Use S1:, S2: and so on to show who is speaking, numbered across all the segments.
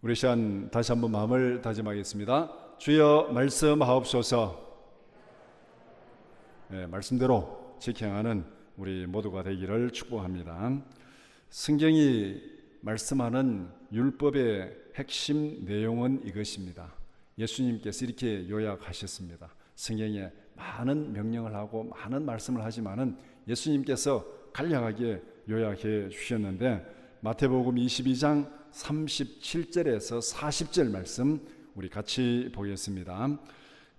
S1: 우리 시간 다시 한번 마음을 다짐하겠습니다. 주여 말씀하옵소서. 말씀대로 지켜가는 우리 모두가 되기를 축복합니다. 성경이 말씀하는 율법의 핵심 내용은 이것입니다. 예수님께서 이렇게 요약하셨습니다. 성경에 많은 명령을 하고 많은 말씀을 하지만은 예수님께서 간략하게 요약해 주셨는데, 마태복음 22장 37절에서 40절 말씀 우리 같이 보겠습니다.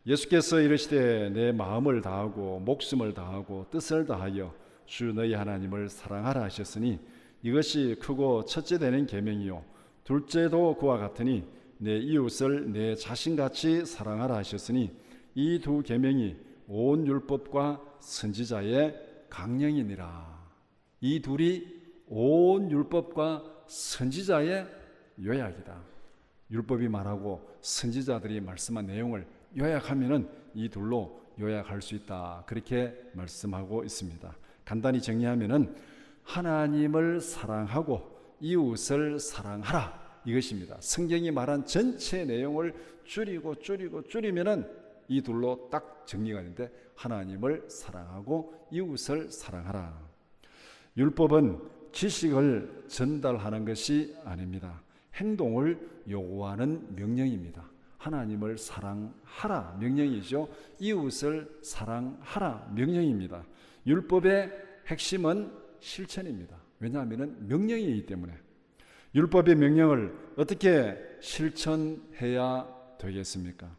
S1: 예수께서 이르시되 내 마음을 다하고 목숨을 다하고 뜻을 다하여 주 너희 하나님을 사랑하라 하셨으니 이것이 크고 첫째 되는 계명이요 둘째도 그와 같으니 내 이웃을 내 자신같이 사랑하라 하셨으니 이 두 계명이 온 율법과 선지자의 강령이니라. 이 둘이 온 율법과 선지자의 요약이다. 율법이 말하고 선지자들이 말씀한 내용을 요약하면은 이 둘로 요약할 수 있다. 그렇게 말씀하고 있습니다. 간단히 정리하면은 하나님을 사랑하고 이웃을 사랑하라, 이것입니다. 성경이 말한 전체 내용을 줄이면은 이 둘로 딱 정리가 되는데, 하나님을 사랑하고 이웃을 사랑하라. 율법은 지식을 전달하는 것이 아닙니다. 행동을 요구하는 명령입니다. 하나님을 사랑하라 명령이죠. 이웃을 사랑하라 명령입니다. 율법의 핵심은 실천입니다. 왜냐하면 명령이기 때문에. 율법의 명령을 어떻게 실천해야 되겠습니까?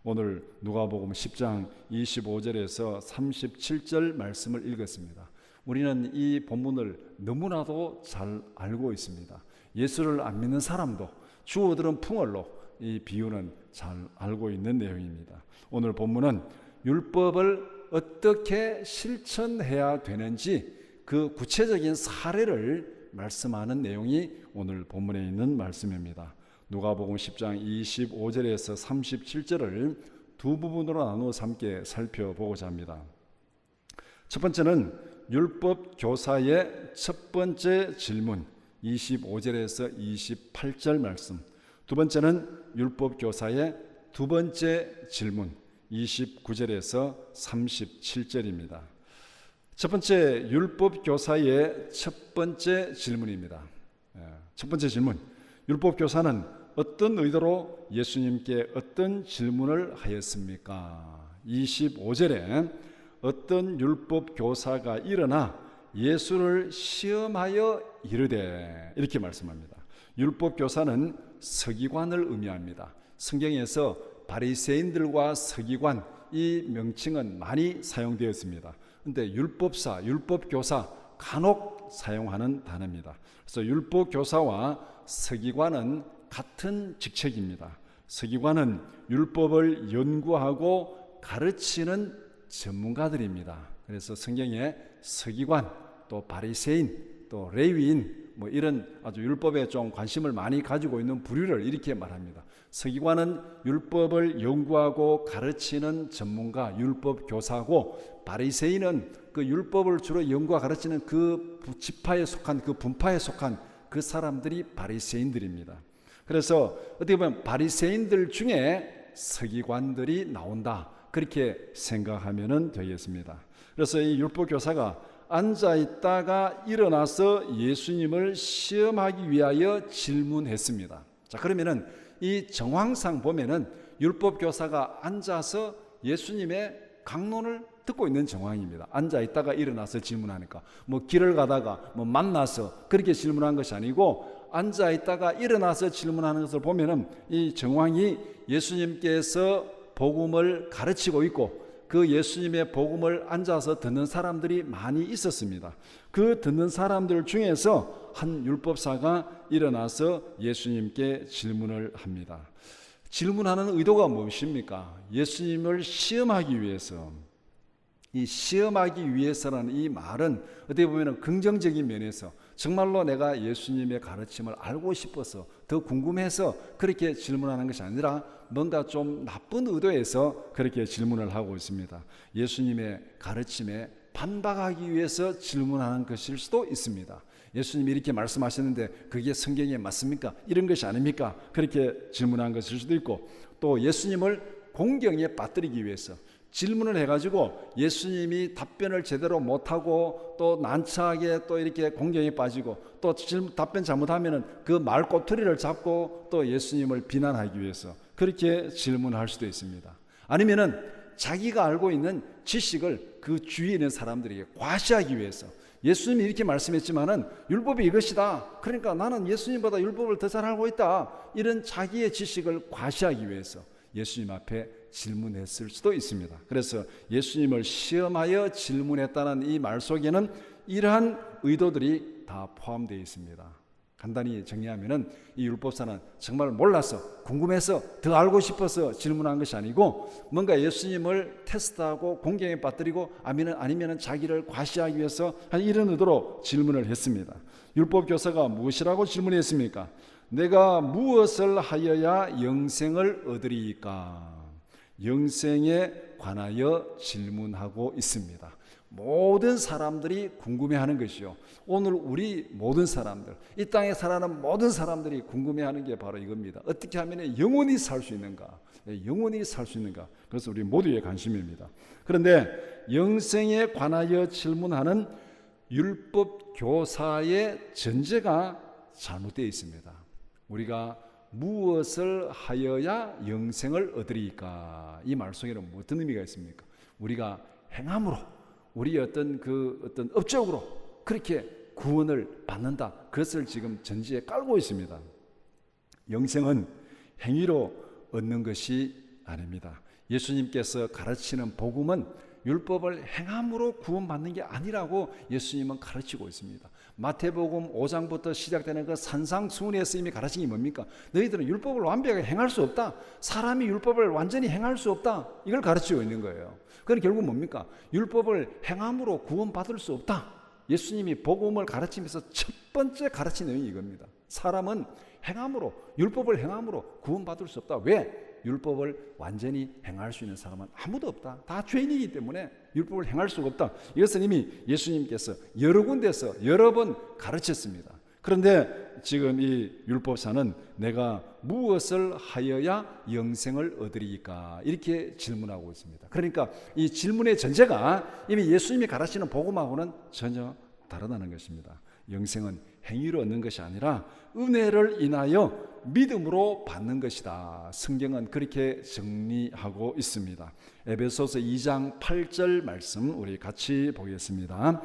S1: 오늘 누가복음 10장 25절에서 37절 말씀을 읽었습니다. 우리는 이 본문을 너무나도 잘 알고 있습니다. 예수를 안 믿는 사람도 주 얻으는 풍월로 이 비유는 잘 알고 있는 내용입니다. 오늘 본문은 율법을 어떻게 실천해야 되는지 그 구체적인 사례를 말씀하는 내용이 오늘 본문에 있는 말씀입니다. 누가복음 10장 25절에서 37절을 두 부분으로 나누어 함께 살펴보고자 합니다. 첫 번째는 율법 교사의 첫 번째 질문 25절에서 28절 말씀, 두 번째는 율법 교사의 두 번째 질문 29절에서 37절입니다. 첫 번째 율법 교사의 첫 번째 질문입니다. 첫 번째 질문, 율법 교사는 어떤 의도로 예수님께 어떤 질문을 하였습니까? 25절에 어떤 율법 교사가 일어나 예수를 시험하여 이르되, 이렇게 말씀합니다. 율법 교사는 서기관을 의미합니다. 성경에서 바리새인들과 서기관, 이 명칭은 많이 사용되었습니다. 그런데 율법사, 율법교사 간혹 사용하는 단어입니다. 그래서 율법교사와 서기관은 같은 직책입니다. 서기관은 율법을 연구하고 가르치는 전문가들입니다. 그래서 성경에 서기관, 또 바리새인, 또 레위인, 이런 아주 율법에 좀 관심을 많이 가지고 있는 부류를 이렇게 말합니다. 서기관은 율법을 연구하고 가르치는 전문가, 율법 교사고, 바리새인은 그 율법을 주로 연구하고 가르치는 그 지파에 속한, 그 분파에 속한 그 사람들이 바리새인들입니다. 그래서 어떻게 보면 바리새인들 중에 서기관들이 나온다, 그렇게 생각하면 되겠습니다. 그래서 이 율법 교사가 앉아 있다가 일어나서 예수님을 시험하기 위하여 질문했습니다. 자, 그러면은 이 정황상 보면은 율법 교사가 앉아서 예수님의 강론을 듣고 있는 정황입니다. 앉아 있다가 일어나서 질문하니까, 길을 가다가 만나서 그렇게 질문한 것이 아니고, 앉아 있다가 일어나서 질문하는 것을 보면은 이 정황이 예수님께서 복음을 가르치고 있고, 그 예수님의 복음을 앉아서 듣는 사람들이 많이 있었습니다. 그 듣는 사람들 중에서 한 율법사가 일어나서 예수님께 질문을 합니다. 질문하는 의도가 무엇입니까? 예수님을 시험하기 위해서. 이 시험하기 위해서라는 이 말은 어떻게 보면 긍정적인 면에서 정말로 내가 예수님의 가르침을 알고 싶어서, 더 궁금해서 그렇게 질문하는 것이 아니라 뭔가 좀 나쁜 의도에서 그렇게 질문을 하고 있습니다. 예수님의 가르침에 반박하기 위해서 질문하는 것일 수도 있습니다. 예수님이 이렇게 말씀하셨는데 그게 성경에 맞습니까? 이런 것이 아닙니까? 그렇게 질문한 것일 수도 있고, 또 예수님을 공경에 빠뜨리기 위해서 질문을 해가지고 예수님이 답변을 제대로 못하고 또 난처하게 또 이렇게 공경에 빠지고 또 답변 잘못하면 그 말꼬투리를 잡고 또 예수님을 비난하기 위해서 그렇게 질문할 수도 있습니다. 아니면은 자기가 알고 있는 지식을 그 주위에 있는 사람들에게 과시하기 위해서, 예수님이 이렇게 말씀했지만은 율법이 이것이다, 그러니까 나는 예수님보다 율법을 더 잘 알고 있다, 이런 자기의 지식을 과시하기 위해서 예수님 앞에 질문했을 수도 있습니다. 그래서 예수님을 시험하여 질문했다는 이 말 속에는 이러한 의도들이 다 포함되어 있습니다. 간단히 정리하면은 이 율법사는 정말 몰라서 궁금해서 더 알고 싶어서 질문한 것이 아니고 뭔가 예수님을 테스트하고 공경에 빠뜨리고 아니면은 자기를 과시하기 위해서 이런 의도로 질문을 했습니다. 율법 교사가 무엇이라고 질문했습니까? 내가 무엇을 하여야 영생을 얻으리이까? 영생에 관하여 질문하고 있습니다. 모든 사람들이 궁금해하는 것이요, 오늘 우리 모든 사람들, 이 땅에 살아가는 모든 사람들이 궁금해하는 게 바로 이겁니다. 어떻게 하면 영원히 살 수 있는가? 영원히 살 수 있는가? 그래서 우리 모두의 관심입니다. 그런데 영생에 관하여 질문하는 율법 교사의 전제가 잘못되어 있습니다. 우리가 무엇을 하여야 영생을 얻으리까? 이 말 속에는 어떤 의미가 있습니까? 우리가 행함으로, 우리 어떤 업적으로 그렇게 구원을 받는다, 그것을 지금 전제에 깔고 있습니다. 영생은 행위로 얻는 것이 아닙니다. 예수님께서 가르치는 복음은 율법을 행함으로 구원받는 게 아니라고 예수님은 가르치고 있습니다. 마태복음 5장부터 시작되는 그 산상수훈에서 이미 가르친 게 뭡니까? 너희들은 율법을 완벽하게 행할 수 없다, 사람이 율법을 완전히 행할 수 없다, 이걸 가르치고 있는 거예요. 그건 결국 뭡니까? 율법을 행함으로 구원받을 수 없다. 예수님이 복음을 가르치면서 첫 번째 가르친 내용이 이겁니다. 사람은 행함으로, 율법을 행함으로 구원받을 수 없다. 왜? 율법을 완전히 행할 수 있는 사람은 아무도 없다. 다 죄인이기 때문에 율법을 행할 수가 없다. 이것은 이미 예수님께서 여러 군데서 여러 번 가르쳤습니다. 그런데 지금 이 율법사는 내가 무엇을 하여야 영생을 얻으리까? 이렇게 질문하고 있습니다. 그러니까 이 질문의 전제가 이미 예수님이 가르치는 복음하고는 전혀 다르다는 것입니다. 영생은 행위로 얻는 것이 아니라 은혜를 인하여 믿음으로 받는 것이다. 성경은 그렇게 정리하고 있습니다. 에베소서 2장 8절 말씀 우리 같이 보겠습니다.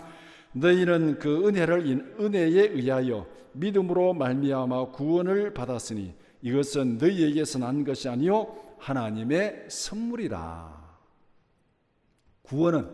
S1: 너희는 그 은혜에 의하여 믿음으로 말미암아 구원을 받았으니 이것은 너희에게서 난 것이 아니요 하나님의 선물이라. 구원은,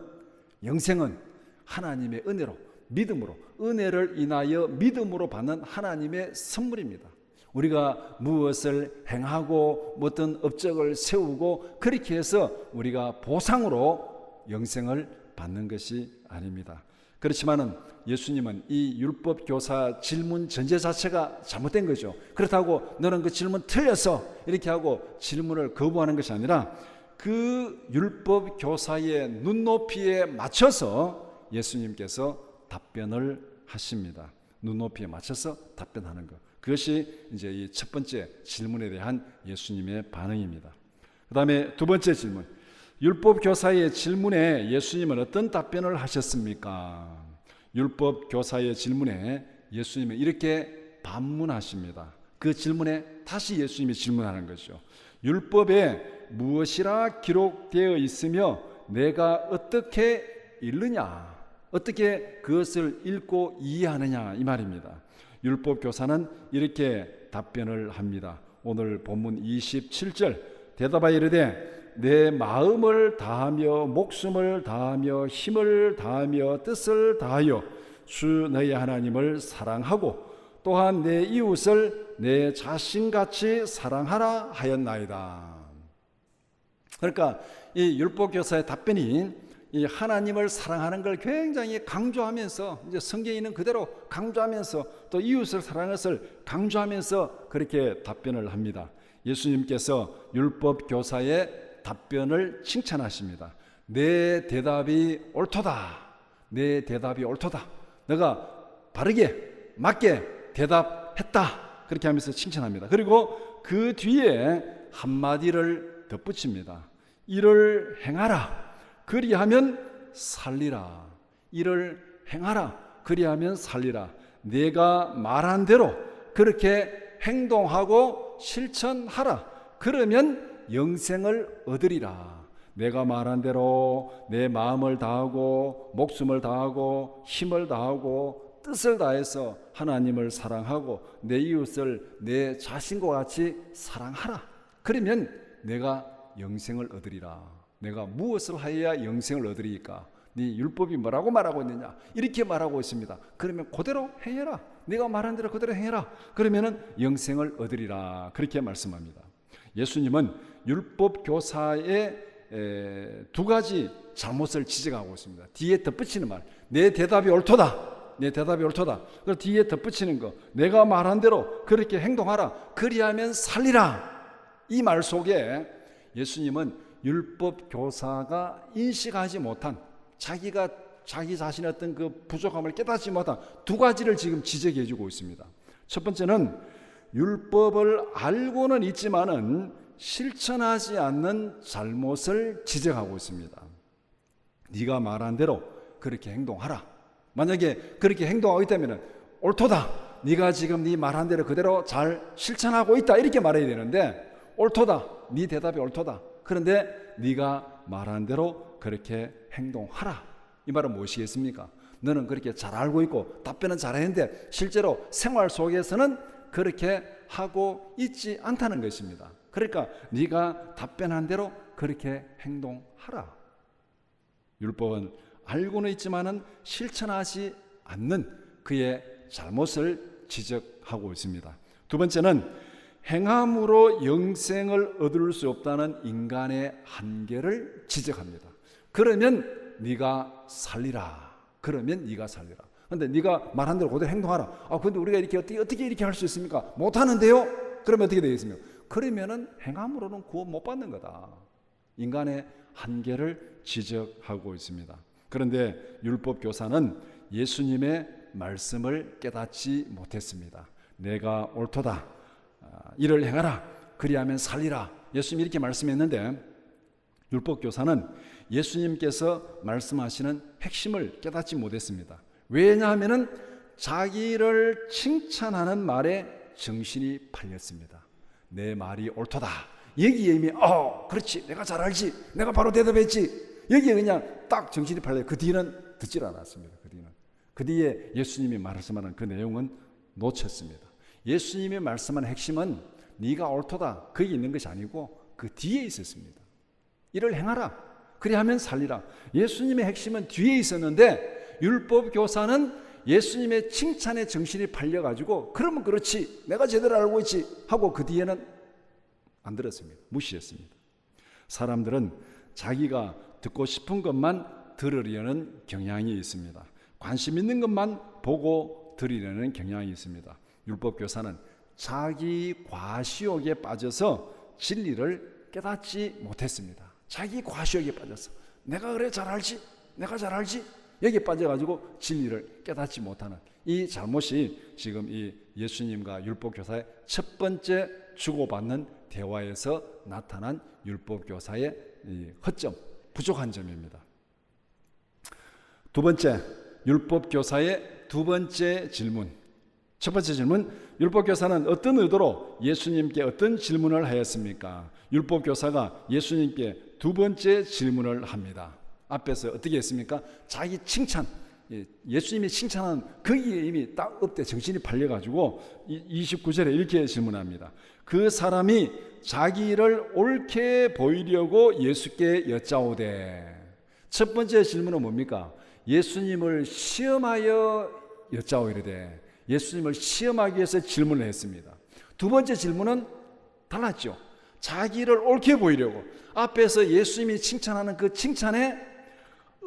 S1: 영생은 하나님의 은혜로, 믿음으로, 은혜를 인하여 믿음으로 받는 하나님의 선물입니다. 우리가 무엇을 행하고 어떤 업적을 세우고 그렇게 해서 우리가 보상으로 영생을 받는 것이 아닙니다. 그렇지만은 예수님은 이 율법 교사 질문 전제 자체가 잘못된 거죠. 그렇다고 너는 그 질문 틀려서 이렇게 하고 질문을 거부하는 것이 아니라 그 율법 교사의 눈높이에 맞춰서 예수님께서 답변을 하십니다. 눈높이에 맞춰서 답변하는 것. 그것이 이제 이 첫 번째 질문에 대한 예수님의 반응입니다. 그 다음에 두 번째 질문. 율법 교사의 질문에 예수님은 어떤 답변을 하셨습니까? 율법 교사의 질문에 예수님은 이렇게 반문하십니다. 그 질문에 다시 예수님이 질문하는 거죠. 율법에 무엇이라 기록되어 있으며 내가 어떻게 읽느냐? 어떻게 그것을 읽고 이해하느냐? 이 말입니다. 율법 교사는 이렇게 답변을 합니다. 오늘 본문 27절 대답하여 이르되 내 마음을 다하며 목숨을 다하며 힘을 다하며 뜻을 다하여 주 너희 하나님을 사랑하고 또한 내 이웃을 내 자신같이 사랑하라 하였나이다. 그러니까 이 율법 교사의 답변이 이 하나님을 사랑하는 걸 굉장히 강조하면서, 이제 성경에 있는 그대로 강조하면서 또 이웃을 사랑하는 것을 강조하면서 그렇게 답변을 합니다. 예수님께서 율법 교사의 답변을 칭찬하십니다. 내 대답이 옳도다. 내 대답이 옳도다. 내가 바르게 맞게 대답했다. 그렇게 하면서 칭찬합니다. 그리고 그 뒤에 한마디를 덧붙입니다. 이를 행하라. 그리하면 살리라. 이를 행하라. 그리하면 살리라. 내가 말한 대로 그렇게 행동하고 실천하라. 그러면 영생을 얻으리라. 내가 말한 대로 내 마음을 다하고 목숨을 다하고 힘을 다하고 뜻을 다해서 하나님을 사랑하고 내 이웃을 내 자신과 같이 사랑하라. 그러면 내가 영생을 얻으리라. 내가 무엇을 하여야 영생을 얻으리까? 네 율법이 뭐라고 말하고 있느냐? 이렇게 말하고 있습니다. 그러면 그대로 행해라. 네가 말한 대로 그대로 행해라. 그러면은 영생을 얻으리라. 그렇게 말씀합니다. 예수님은 율법 교사의 두 가지 잘못을 지적하고 있습니다. 뒤에 덧붙이는 말, 내 대답이 옳도다. 내 대답이 옳도다. 그리고 뒤에 덧붙이는 거, 내가 말한 대로 그렇게 행동하라. 그리하면 살리라. 이 말 속에 예수님은 율법 교사가 인식하지 못한 자기가 자기 자신의 어떤 그 부족함을 깨닫지 못한 두 가지를 지금 지적해 주고 있습니다. 첫 번째는 율법을 알고는 있지만은 실천하지 않는 잘못을 지적하고 있습니다. 네가 말한 대로 그렇게 행동하라. 만약에 그렇게 행동하고 있다면 옳도다. 네가 지금 네 말한 대로 그대로 잘 실천하고 있다. 이렇게 말해야 되는데 옳도다. 네 대답이 옳도다. 그런데 네가 말한 대로 그렇게 행동하라. 이 말은 무엇이겠습니까? 너는 그렇게 잘 알고 있고 답변은 잘했는데 실제로 생활 속에서는 그렇게 하고 있지 않다는 것입니다. 그러니까 네가 답변한 대로 그렇게 행동하라. 율법은 알고는 있지만은 실천하지 않는 그의 잘못을 지적하고 있습니다. 두 번째는 행함으로 영생을 얻을 수 없다는 인간의 한계를 지적합니다. 그러면 네가 살리라. 그러면 네가 살리라. 그런데 네가 말한 대로 그대로 행동하라. 그런데 우리가 이렇게 어떻게 이렇게 할 수 있습니까? 못 하는데요. 그러면 어떻게 되겠습니까? 그러면은 행함으로는 구원 못 받는 거다. 인간의 한계를 지적하고 있습니다. 그런데 율법 교사는 예수님의 말씀을 깨닫지 못했습니다. 내가 옳도다. 이를 행하라. 그리하면 살리라. 예수님이 이렇게 말씀했는데 율법 교사는 예수님께서 말씀하시는 핵심을 깨닫지 못했습니다. 왜냐하면은 자기를 칭찬하는 말에 정신이 팔렸습니다. 내 말이 옳도다. 여기에 이미 그렇지. 내가 잘 알지. 내가 바로 대답했지. 여기에 그냥 딱 정신이 팔려요. 그 뒤는 듣질 않았습니다. 그 뒤에 예수님이 말씀하는 그 내용은 놓쳤습니다. 예수님이 말씀하는 핵심은 네가 옳도다. 거기 있는 것이 아니고 그 뒤에 있었습니다. 이를 행하라. 그리하면 살리라. 예수님의 핵심은 뒤에 있었는데 율법 교사는 예수님의 칭찬에 정신이 팔려가지고 그러면 그렇지. 내가 제대로 알고 있지. 하고 그 뒤에는 안 들었습니다. 무시했습니다. 사람들은 자기가 듣고 싶은 것만 들으려는 경향이 있습니다. 관심 있는 것만 보고 들으려는 경향이 있습니다. 율법 교사는 자기 과시욕에 빠져서 진리를 깨닫지 못했습니다. 자기 과시욕에 빠져서 내가 그래 잘 알지. 내가 잘 알지. 여기에 빠져가지고 진리를 깨닫지 못하는 이 잘못이 지금 이 예수님과 율법 교사의 첫 번째 주고받는 대화에서 나타난 율법 교사의 이 허점, 부족한 점입니다. 두 번째, 율법 교사의 두 번째 질문. 첫 번째 질문, 율법 교사는 어떤 의도로 예수님께 어떤 질문을 하였습니까? 율법 교사가 예수님께 두 번째 질문을 합니다. 앞에서 어떻게 했습니까? 자기 칭찬, 예수님이 칭찬한 거기에 이미 딱 엎대 정신이 팔려가지고 29절에 이렇게 질문합니다. 그 사람이 자기를 옳게 보이려고 예수께 여짜오되. 첫 번째 질문은 뭡니까? 예수님을 시험하여 여짜오이르되. 예수님을 시험하기 위해서 질문을 했습니다. 두 번째 질문은 달랐죠. 자기를 옳게 보이려고 앞에서 예수님이 칭찬하는 그 칭찬에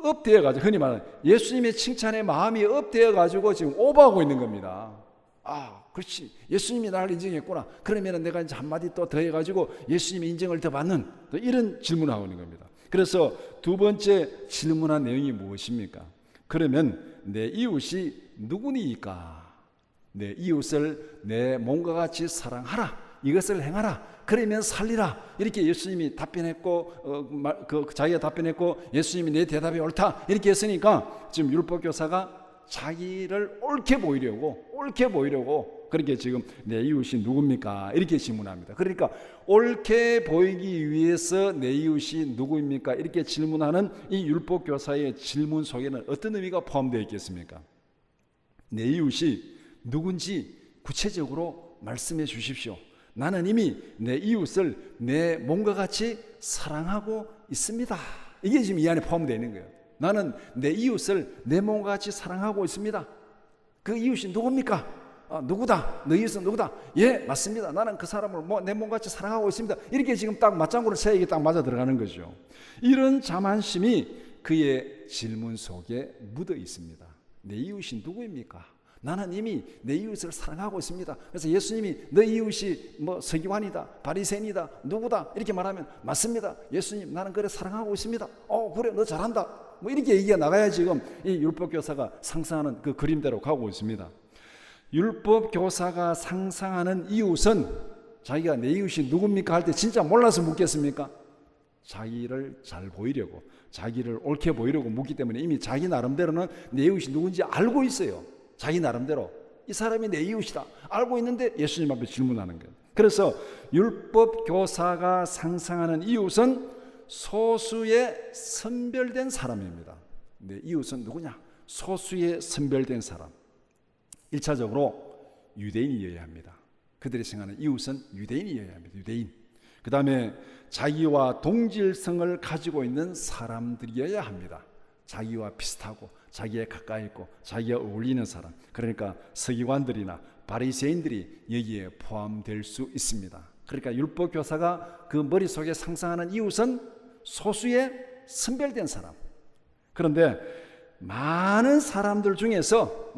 S1: 업되어가지고, 흔히 말하는 예수님의 칭찬에 마음이 업되어가지고 지금 오버하고 있는 겁니다. 그렇지. 예수님이 나를 인정했구나. 그러면 내가 이제 한마디 또 더해가지고 예수님의 인정을 더 받는 또 이런 질문을 하고 있는 겁니다. 그래서 두 번째 질문한 내용이 무엇입니까? 그러면 내 이웃이 누구니까? 내 이웃을 내 몸과 같이 사랑하라. 이것을 행하라. 그러면 살리라. 이렇게 예수님이 답변했고 자기가 답변했고 예수님이 내 대답이 옳다. 이렇게 했으니까 지금 율법교사가 자기를 옳게 보이려고 그렇게 지금 내 이웃이 누굽니까? 이렇게 질문합니다. 그러니까 옳게 보이기 위해서 내 이웃이 누구입니까? 이렇게 질문하는 이 율법교사의 질문 속에는 어떤 의미가 포함되어 있겠습니까? 내 이웃이 누군지 구체적으로 말씀해 주십시오. 나는 이미 내 이웃을 내 몸과 같이 사랑하고 있습니다. 이게 지금 이 안에 포함되어 있는 거예요. 나는 내 이웃을 내 몸과 같이 사랑하고 있습니다. 그 이웃이 누굽니까? 누구다? 너 이웃은 누구다? 예, 맞습니다. 나는 그 사람을 내 몸과 같이 사랑하고 있습니다. 이렇게 지금 딱 맞장구를 쳐야 이게 딱 맞아 들어가는 거죠. 이런 자만심이 그의 질문 속에 묻어 있습니다. 내 이웃이 누구입니까? 나는 이미 내 이웃을 사랑하고 있습니다. 그래서 예수님이 너 이웃이 서기관이다, 바리새인이다, 누구다 이렇게 말하면 맞습니다. 예수님 나는 그래 사랑하고 있습니다. 그래 너 잘한다. 이렇게 얘기가 나가야 지금 이 율법교사가 상상하는 그 그림대로 가고 있습니다. 율법교사가 상상하는 이웃은 자기가 내 이웃이 누굽니까 할 때 진짜 몰라서 묻겠습니까? 자기를 잘 보이려고, 자기를 옳게 보이려고 묻기 때문에 이미 자기 나름대로는 내 이웃이 누군지 알고 있어요. 자기 나름대로 이 사람이 내 이웃이다 알고 있는데 예수님 앞에 질문하는 거예요. 그래서 율법교사가 상상하는 이웃은 소수의 선별된 사람입니다. 내 이웃은 누구냐? 소수의 선별된 사람. 1차적으로 유대인이어야 합니다. 그들이 생각하는 이웃은 유대인이어야 합니다. 유대인. 그 다음에 자기와 동질성을 가지고 있는 사람들이어야 합니다. 자기와 비슷하고 자기에 가까이 있고 자기와 어울리는 사람. 그러니까 서기관들이나 바리새인들이 여기에 포함될 수 있습니다. 그러니까 율법교사가 그 머릿속에 상상하는 이웃은 소수의 선별된 사람. 그런데 많은 사람들 중에서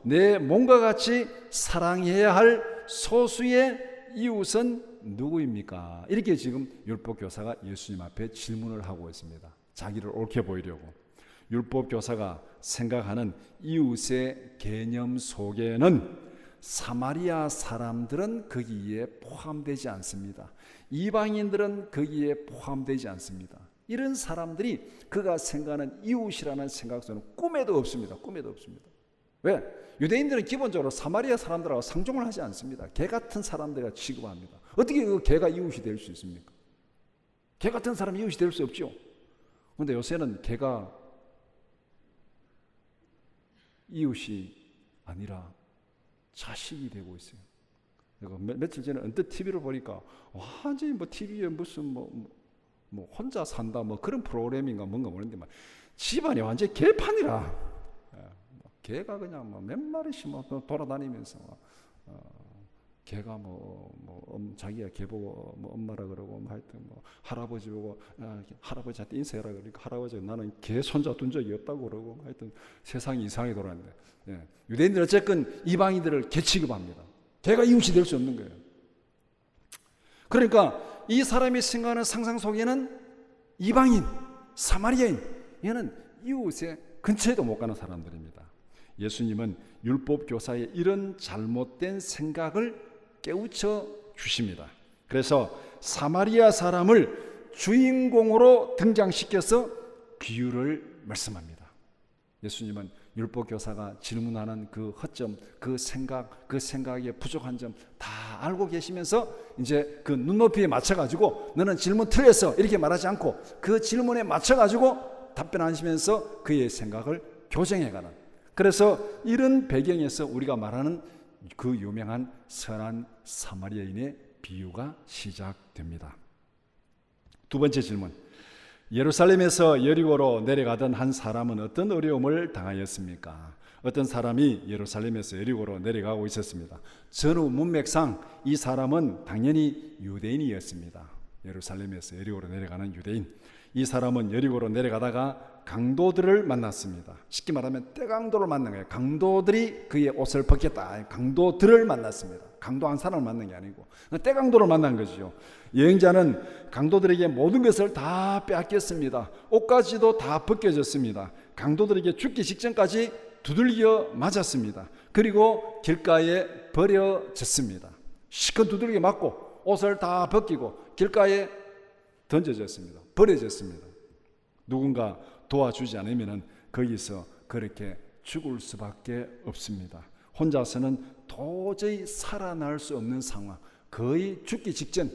S1: 내 몸과 같이 사랑해야 할 소수의 이웃은 누구입니까? 이렇게 지금 율법교사가 예수님 앞에 질문을 하고 있습니다. 자기를 옳게 보이려고. 율법교사가 생각하는 이웃의 개념 속에는 사마리아 사람들은 거기에 포함되지 않습니다. 이방인들은 거기에 포함되지 않습니다. 이런 사람들이 그가 생각하는 이웃이라는 생각 속에는 꿈에도 없습니다. 왜? 유대인들은 기본적으로 사마리아 사람들하고 상종을 하지 않습니다. 개 같은 사람들과 취급합니다. 어떻게 그 개가 이웃이 될 수 있습니까? 개 같은 사람이 이웃이 될 수 없죠. 그런데 요새는 개가 이웃이 아니라 자식이 되고 있어요. 내가 며칠 전에 언뜻 TV를 보니까 완전히 TV에 무슨 혼자 산다 그런 프로그램인가 뭔가 모르는데 집안이 완전히 개판이라. 개가 그냥 몇 마리씩 돌아다니면서 개가 자기가 개 보고 엄마라 그러고 하여튼 할아버지 보고 할아버지한테 인사해라 그러니까 할아버지가 나는 개 손자 둔 적이 없다고 그러고 하여튼 세상이 이상하게 돌아가는데 유대인들은 어쨌든 이방인들을 개 취급합니다. 개가 이웃이 될 수 없는 거예요. 그러니까 이 사람이 생각하는 상상 속에는 이방인, 사마리아인, 얘는 이웃의 근처에도 못 가는 사람들입니다. 예수님은 율법교사의 이런 잘못된 생각을 깨우쳐 주십니다. 그래서 사마리아 사람을 주인공으로 등장시켜서 비유를 말씀합니다. 예수님은 율법교사가 질문하는 그 허점, 그 생각의 부족한 점 다 알고 계시면서 이제 그 눈높이에 맞춰가지고 너는 질문 틀렸어 이렇게 말하지 않고 그 질문에 맞춰가지고 답변하시면서 그의 생각을 교정해가는. 그래서 이런 배경에서 우리가 말하는 그 유명한 선한 사마리아인의 비유가 시작됩니다. 두 번째 질문. 예루살렘에서 여리고로 내려가던 한 사람은 어떤 어려움을 당하였습니까? 어떤 사람이 예루살렘에서 여리고로 내려가고 있었습니다. 전후 문맥상 이 사람은 당연히 유대인이었습니다. 예루살렘에서 여리고로 내려가는 유대인. 이 사람은 여리고로 내려가다가 강도들을 만났습니다. 쉽게 말하면 떼강도를 만난 거예요. 강도들이 그의 옷을 벗겼다. 강도들을 만났습니다. 강도 한 사람을 만난 게 아니고 떼강도를 만난 거죠. 여행자는 강도들에게 모든 것을 다 빼앗겼습니다. 옷까지도 다 벗겨졌습니다. 강도들에게 죽기 직전까지 두들겨 맞았습니다. 그리고 길가에 버려졌습니다. 시큰 두들겨 맞고 옷을 다 벗기고 길가에 던져졌습니다. 버려졌습니다. 누군가 도와주지 않으면 거기서 그렇게 죽을 수밖에 없습니다. 혼자서는 도저히 살아날 수 없는 상황, 거의 죽기 직전,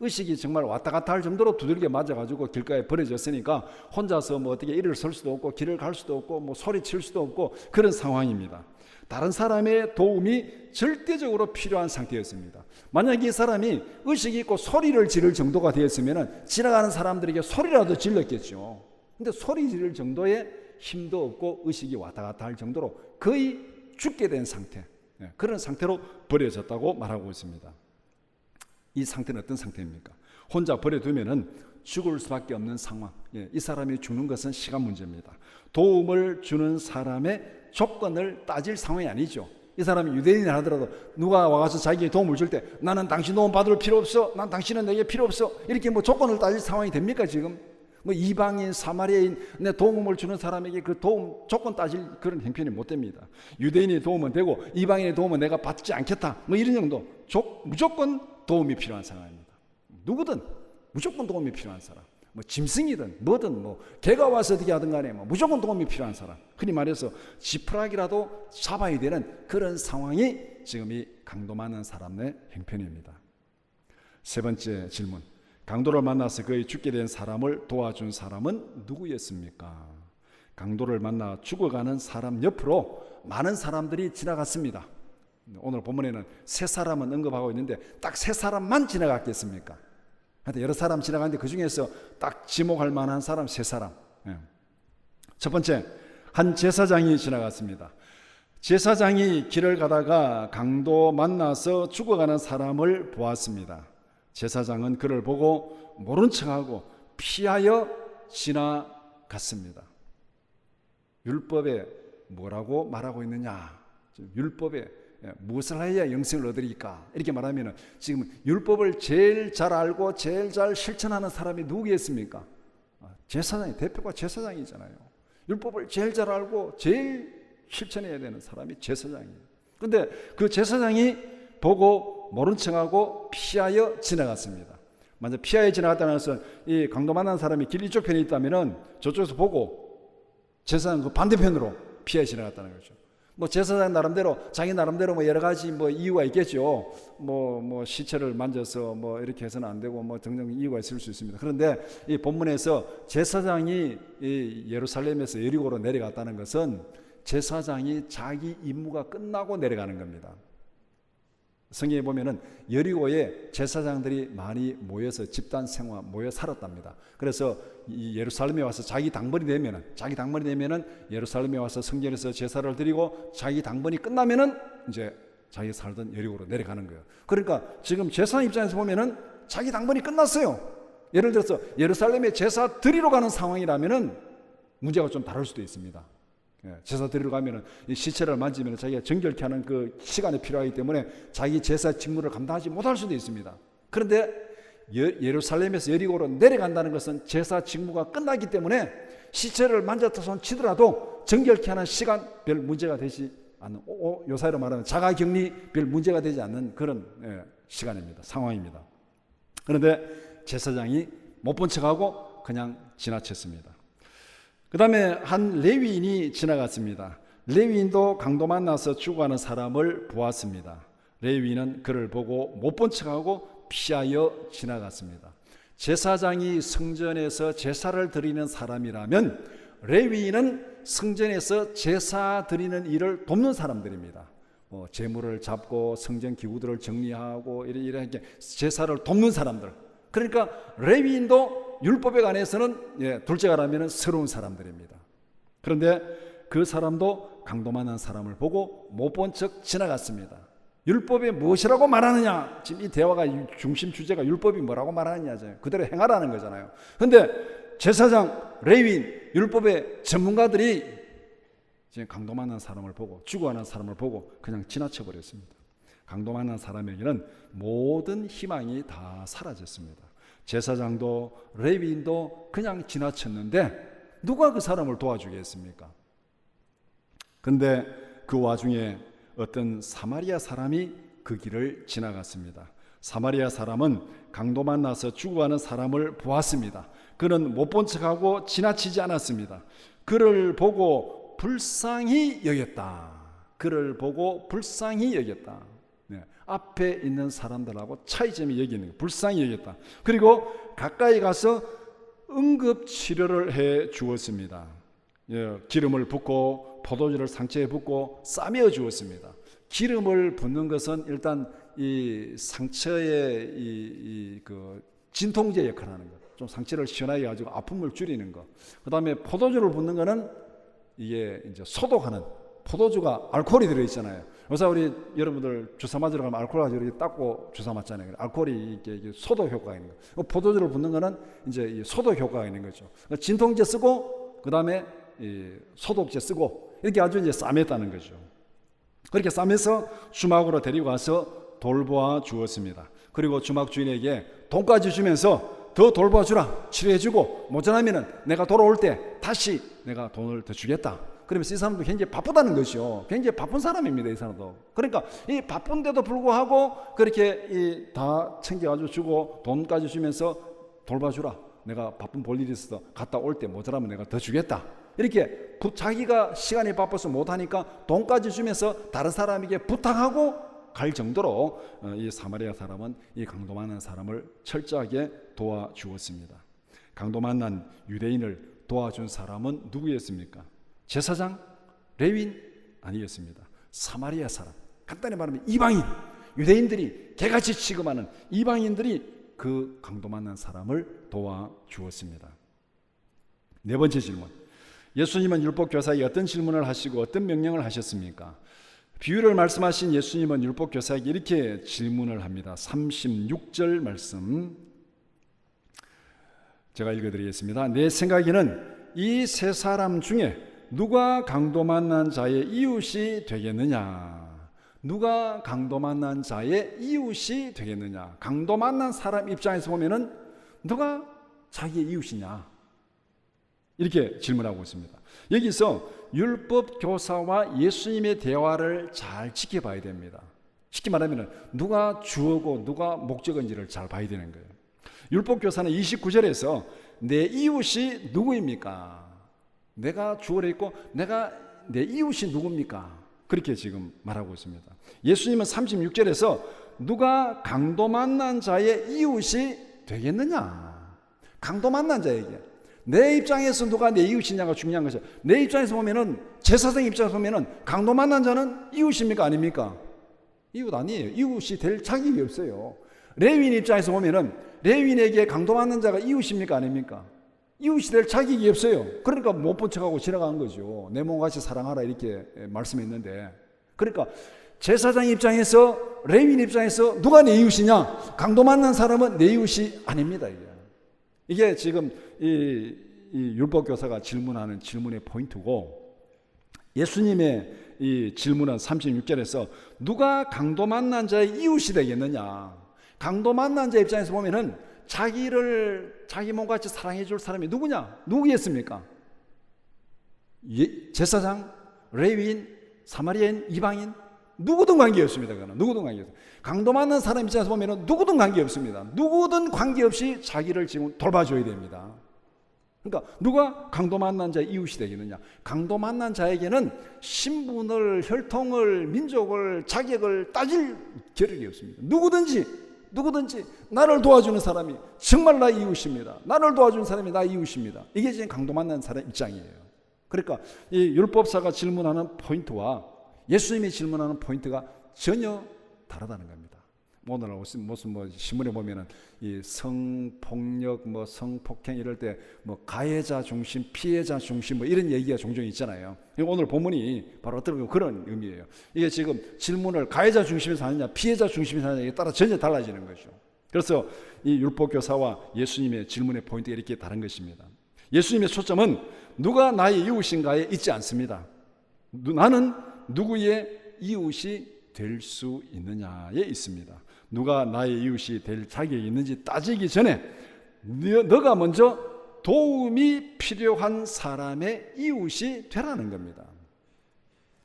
S1: 의식이 정말 왔다 갔다 할 정도로 두들겨 맞아가지고 길가에 버려졌으니까 혼자서 뭐 어떻게 일어설 수도 없고 길을 갈 수도 없고 뭐 소리칠 수도 없고 그런 상황입니다. 다른 사람의 도움이 절대적으로 필요한 상태였습니다. 만약 이 사람이 의식이 있고 소리를 지를 정도가 되었으면 지나가는 사람들에게 소리라도 질렀겠죠. 근데 소리 지를 정도의 힘도 없고 의식이 왔다 갔다 할 정도로 거의 죽게 된 상태, 그런 상태로 버려졌다고 말하고 있습니다. 이 상태는 어떤 상태입니까? 혼자 버려두면은 죽을 수밖에 없는 상황. 이 사람이 죽는 것은 시간 문제입니다. 도움을 주는 사람의 조건을 따질 상황이 아니죠. 이 사람이 유대인이 하더라도 누가 와서 자기에게 도움을 줄 때 나는 당신 도움 받을 필요 없어, 난 당신은 내게 필요 없어, 이렇게 뭐 조건을 따질 상황이 됩니까? 지금 뭐 이방인, 사마리아인, 내 도움을 주는 사람에게 그 도움 조건 따질 그런 형편이 못 됩니다. 유대인의 도움은 되고 이방인의 도움은 내가 받지 않겠다, 뭐 이런 정도. 무조건 도움이 필요한 상황입니다. 누구든 무조건 도움이 필요한 사람, 뭐 짐승이든 뭐든 뭐 개가 와서 어떻게 하든 간에 뭐 무조건 도움이 필요한 사람, 흔히 말해서 지푸라기라도 잡아야 되는 그런 상황이 지금 이 강도 많은 사람의 형편입니다. 세 번째 질문, 강도를 만나서 거의 죽게 된 사람을 도와준 사람은 누구였습니까? 강도를 만나 죽어가는 사람 옆으로 많은 사람들이 지나갔습니다. 오늘 본문에는 세 사람은 언급하고 있는데 딱 세 사람만 지나갔겠습니까? 하여튼 여러 사람 지나가는데 그 중에서 딱 지목할 만한 사람 세 사람. 첫 번째, 한 제사장이 지나갔습니다. 제사장이 길을 가다가 강도 만나서 죽어가는 사람을 보았습니다. 제사장은 그를 보고 모른 척하고 피하여 지나갔습니다. 율법에 뭐라고 말하고 있느냐? 율법에 무엇을 해야 영생을 얻으리까? 이렇게 말하면 지금 율법을 제일 잘 알고 제일 잘 실천하는 사람이 누구겠습니까? 제사장이, 대표가 제사장이잖아요. 율법을 제일 잘 알고 제일 실천해야 되는 사람이 제사장이에요. 그런데 그 제사장이 보고 모른 척하고 피하여 지나갔습니다. 먼저 피하여 지나갔다는 것은 이 강도 만난 사람이 길 이쪽 편에 있다면 저쪽에서 보고 제사장 그 반대편으로 피하여 지나갔다는 거죠. 뭐 제사장 나름대로 자기 나름대로 뭐 여러 가지 뭐 이유가 있겠죠. 뭐 시체를 만져서 뭐 이렇게 해서는 안 되고 뭐 등등 이유가 있을 수 있습니다. 그런데 이 본문에서 제사장이 이 예루살렘에서 여리고로 내려갔다는 것은 제사장이 자기 임무가 끝나고 내려가는 겁니다. 성경에 보면은 여리고에 제사장들이 많이 모여서 집단 생활 모여 살았답니다. 그래서 이 예루살렘에 와서 자기 당번이 되면은 예루살렘에 와서 성전에서 제사를 드리고 자기 당번이 끝나면은 이제 자기 살던 여리고로 내려가는 거예요. 그러니까 지금 제사장 입장에서 보면은 자기 당번이 끝났어요. 예를 들어서 예루살렘에 제사 드리러 가는 상황이라면은 문제가 좀 다를 수도 있습니다. 제사 드리러 가면은 이 시체를 만지면 자기가 정결케 하는 그 시간이 필요하기 때문에 자기 제사 직무를 감당하지 못할 수도 있습니다. 그런데 예루살렘에서 여리고로 내려간다는 것은 제사 직무가 끝나기 때문에 시체를 만졌다 손 치더라도 정결케 하는 시간 별 문제가 되지 않는, 요사이로 말하면 자가격리 별 문제가 되지 않는 그런 시간입니다. 상황입니다. 그런데 제사장이 못 본 척하고 그냥 지나쳤습니다. 그 다음에 한 레위인이 지나갔습니다. 레위인도 강도 만나서 죽어가는 사람을 보았습니다. 레위인은 그를 보고 못 본 척하고 피하여 지나갔습니다. 제사장이 성전에서 제사를 드리는 사람이라면 레위인은 성전에서 제사 드리는 일을 돕는 사람들입니다. 제물을 잡고 성전 기구들을 정리하고 이렇게 제사를 돕는 사람들. 그러니까 레위인도 율법에 관해서는 둘째가 라면 새로운 사람들입니다. 그런데 그 사람도 강도 만난 사람을 보고 못 본 척 지나갔습니다. 율법에 무엇이라고 말하느냐? 지금 이 대화가 중심 주제가 율법이 뭐라고 말하느냐잖아요. 그대로 행하라는 거잖아요. 그런데 제사장, 레위인, 율법의 전문가들이 지금 강도 만난 사람을 보고 죽어가는 사람을 보고 그냥 지나쳐 버렸습니다. 강도 만난 사람에게는 모든 희망이 다 사라졌습니다. 제사장도 레위인도 그냥 지나쳤는데 누가 그 사람을 도와주겠습니까? 그런데 그 와중에 어떤 사마리아 사람이 그 길을 지나갔습니다. 사마리아 사람은 강도 만나서 죽어가는 사람을 보았습니다. 그는 못 본 척하고 지나치지 않았습니다. 그를 보고 불쌍히 여겼다. 그를 보고 불쌍히 여겼다. 앞에 있는 사람들하고 차이점이 여기는 거예요. 불쌍히 여겼다. 그리고 가까이 가서 응급 치료를 해 주었습니다. 기름을 붓고 포도주를 상처에 붓고 싸매어 주었습니다. 기름을 붓는 것은 일단 이 상처의 그 진통제 역할을 하는 것, 좀 상처를 시원하게 가지고 아픔을 줄이는 것. 그 다음에 포도주를 붓는 것은 이게 이제 소독하는, 포도주가 알코올이 들어있잖아요. 그래서 우리 여러분들 주사 맞으러 가면 알코올 가지고 이렇게 닦고 주사 맞잖아요. 알코올이 이게 소독 효과가 있는 거. 포도주를 붓는 거는 이제 소독 효과가 있는 거죠. 진통제 쓰고 그 다음에 소독제 쓰고 이렇게 아주 이제 싸맸다는 거죠. 그렇게 싸매서 주막으로 데리고 가서 돌보아 주었습니다. 그리고 주막 주인에게 돈까지 주면서 더 돌봐주라, 치료해주고 모자라면은 내가 돌아올 때 다시 내가 돈을 더 주겠다. 그러면서 이 사람도 굉장히 바쁘다는 것이요. 굉장히 바쁜 사람입니다, 이 사람도. 그러니까 이 바쁜데도 불구하고 그렇게 다 챙겨가지고 주고 돈까지 주면서 돌봐주라. 내가 바쁜 볼 일이 있어서 갔다 올 때 모자라면 내가 더 주겠다. 이렇게 자기가 시간이 바빠서 못하니까 돈까지 주면서 다른 사람에게 부탁하고 갈 정도로 이 사마리아 사람은 이 강도 만난 사람을 철저하게 도와주었습니다. 강도 만난 유대인을 도와준 사람은 누구였습니까? 제사장, 레위인 아니었습니다. 사마리아 사람, 간단히 말하면 이방인, 유대인들이 개같이 취급하는 이방인들이 그 강도 만난 사람을 도와주었습니다. 네 번째 질문, 예수님은 율법교사에게 어떤 질문을 하시고 어떤 명령을 하셨습니까? 비유를 말씀하신 예수님은 율법교사에게 이렇게 질문을 합니다. 36절 말씀 제가 읽어드리겠습니다. 내 생각에는 이 세 사람 중에 누가 강도 만난 자의 이웃이 되겠느냐? 누가 강도 만난 자의 이웃이 되겠느냐? 강도 만난 사람 입장에서 보면은 누가 자기의 이웃이냐? 이렇게 질문하고 있습니다. 여기서 율법 교사와 예수님의 대화를 잘 지켜봐야 됩니다. 쉽게 말하면 누가 주어고 누가 목적인지를 잘 봐야 되는 거예요. 율법 교사는 29절에서 내 이웃이 누구입니까? 내가 주어를 했고 내가 내 이웃이 누굽니까? 그렇게 지금 말하고 있습니다. 예수님은 36절에서 누가 강도 만난 자의 이웃이 되겠느냐? 강도 만난 자에게 내 입장에서 누가 내 이웃이냐가 중요한 것이죠. 내 입장에서 보면은, 제사장 입장에서 보면은 강도 만난 자는 이웃입니까? 아닙니까? 이웃 아니에요. 이웃이 될 자격이 없어요. 레위인 입장에서 보면은 레위인에게 강도 만난 자가 이웃입니까? 아닙니까? 이웃이 될 자격이 없어요. 그러니까 못 본 척하고 지나가는 거죠. 내 몸같이 사랑하라 이렇게 말씀했는데, 그러니까 제사장 입장에서, 레위인 입장에서 누가 내 이웃이냐? 강도 만난 사람은 내 이웃이 아닙니다. 이게 지금 이 율법교사가 질문하는 질문의 포인트고, 예수님의 이 질문은 36절에서 누가 강도 만난 자의 이웃이 되겠느냐? 강도 만난 자 입장에서 보면은 자기를 자기 몸같이 사랑해 줄 사람이 누구냐? 누구겠습니까? 제사장, 레위인, 사마리아인, 이방인, 누구든 관계없습니다. 그는 누구든 관계없습니다. 강도 만난 사람 입장에서 보면은 누구든 관계없습니다. 누구든 관계없이 자기를 지금 돌봐줘야 됩니다. 그러니까 누가 강도 만난 자의 이웃이 되겠느냐? 강도 만난 자에게는 신분을, 혈통을, 민족을, 자격을 따질 겨를이 없습니다. 누구든지 나를 도와주는 사람이 정말 나의 이웃입니다. 나를 도와주는 사람이 나의 이웃입니다. 이게 지금 강도 만난 사람 입장이에요. 그러니까 이 율법사가 질문하는 포인트와 예수님이 질문하는 포인트가 전혀 다르다는 겁니다. 오늘 무슨 신문에 보면은 이 성폭력, 성폭행 이럴 때 가해자 중심, 피해자 중심 이런 얘기가 종종 있잖아요. 오늘 본문이 바로 어떤 그런 의미예요. 이게 지금 질문을 가해자 중심에서 하느냐, 피해자 중심에서 하느냐에 따라 전혀 달라지는 거죠. 그래서 이 율법교사와 예수님의 질문의 포인트가 이렇게 다른 것입니다. 예수님의 초점은 누가 나의 이웃인가에 있지 않습니다. 나는 누구의 이웃이 될 수 있느냐에 있습니다. 누가 나의 이웃이 될 자격이 있는지 따지기 전에 너가 먼저 도움이 필요한 사람의 이웃이 되라는 겁니다.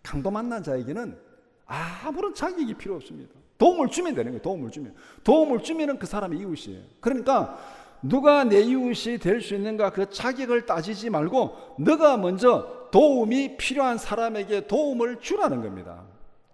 S1: 강도 만난 자에게는 아무런 자격이 필요 없습니다. 도움을 주면 되는 거예요. 도움을 주면 그 사람이 이웃이에요. 그러니까 누가 내 이웃이 될 수 있는가 그 자격을 따지지 말고 너가 먼저 도움이 필요한 사람에게 도움을 주라는 겁니다.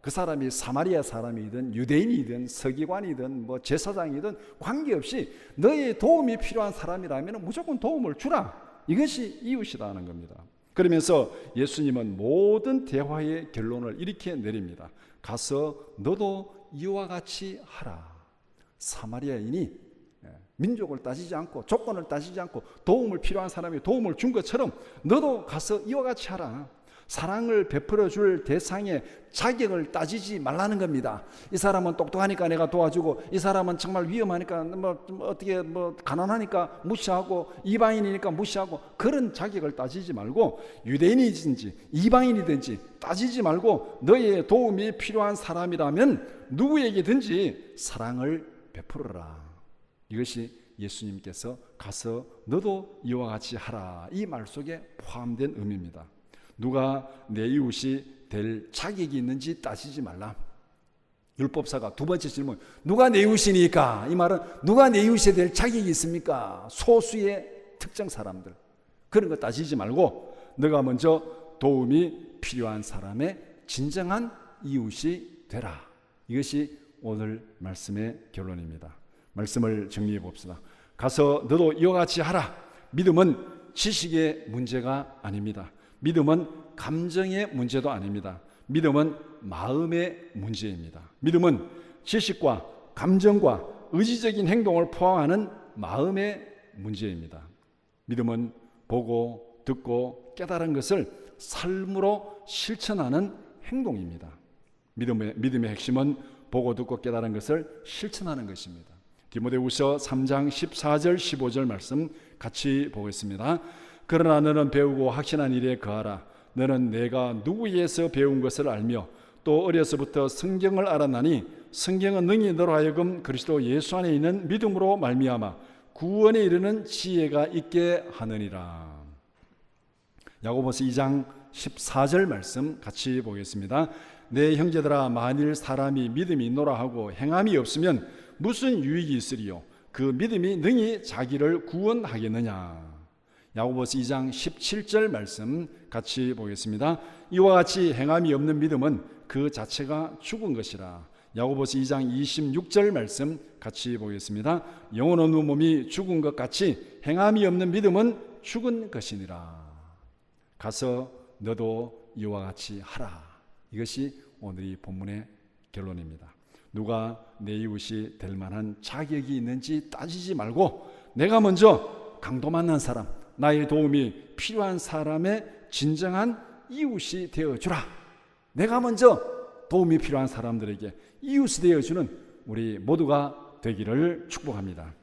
S1: 그 사람이 사마리아 사람이든 유대인이든 서기관이든 뭐 제사장이든 관계없이 너의 도움이 필요한 사람이라면 무조건 도움을 주라. 이것이 이웃이라는 겁니다. 그러면서 예수님은 모든 대화의 결론을 이렇게 내립니다. 가서 너도 이와 같이 하라. 사마리아인이 민족을 따지지 않고 조건을 따지지 않고 도움을 필요한 사람이 도움을 준 것처럼 너도 가서 이와 같이 하라. 사랑을 베풀어 줄 대상의 자격을 따지지 말라는 겁니다. 이 사람은 똑똑하니까 내가 도와주고 이 사람은 정말 위험하니까 어떻게 가난하니까 무시하고 이방인이니까 무시하고 그런 자격을 따지지 말고 유대인이든지 이방인이든지 따지지 말고 너의 도움이 필요한 사람이라면 누구에게든지 사랑을 베풀어라. 이것이 예수님께서 가서 너도 이와 같이 하라 이 말 속에 포함된 의미입니다. 누가 내 이웃이 될 자격이 있는지 따지지 말라. 율법사가 두 번째 질문, 누가 내 이웃이니까? 이 말은 누가 내 이웃이 될 자격이 있습니까? 소수의 특정 사람들, 그런 거 따지지 말고 너가 먼저 도움이 필요한 사람의 진정한 이웃이 되라. 이것이 오늘 말씀의 결론입니다. 말씀을 정리해 봅시다. 가서 너도 이와 같이 하라. 믿음은 지식의 문제가 아닙니다. 믿음은 감정의 문제도 아닙니다. 믿음은 마음의 문제입니다. 믿음은 지식과 감정과 의지적인 행동을 포함하는 마음의 문제입니다. 믿음은 보고 듣고 깨달은 것을 삶으로 실천하는 행동입니다. 믿음의 핵심은 보고 듣고 깨달은 것을 실천하는 것입니다. 디모데후서 3장 14절 15절 말씀 같이 보겠습니다. 그러나 너는 배우고 확신한 일에 거하라. 너는 내가 누구에게서 배운 것을 알며 또 어려서부터 성경을 알았나니 성경은 능히 너로 하여금 그리스도 예수 안에 있는 믿음으로 말미암아 구원에 이르는 지혜가 있게 하느니라. 야고보서 2장 14절 말씀 같이 보겠습니다. 내 형제들아, 만일 사람이 믿음이 있노라 하고 행함이 없으면 무슨 유익이 있으리요? 그 믿음이 능히 자기를 구원하겠느냐? 야고보서 2장 17절 말씀 같이 보겠습니다. 이와 같이 행함이 없는 믿음은 그 자체가 죽은 것이라. 야고보서 2장 26절 말씀 같이 보겠습니다. 영혼 없는 몸이 죽은 것 같이 행함이 없는 믿음은 죽은 것이니라. 가서 너도 이와 같이 하라. 이것이 오늘 이 본문의 결론입니다. 누가 내 이웃이 될 만한 자격이 있는지 따지지 말고 내가 먼저 강도 만난 사람, 나의 도움이 필요한 사람의 진정한 이웃이 되어주라. 내가 먼저 도움이 필요한 사람들에게 이웃이 되어주는 우리 모두가 되기를 축복합니다.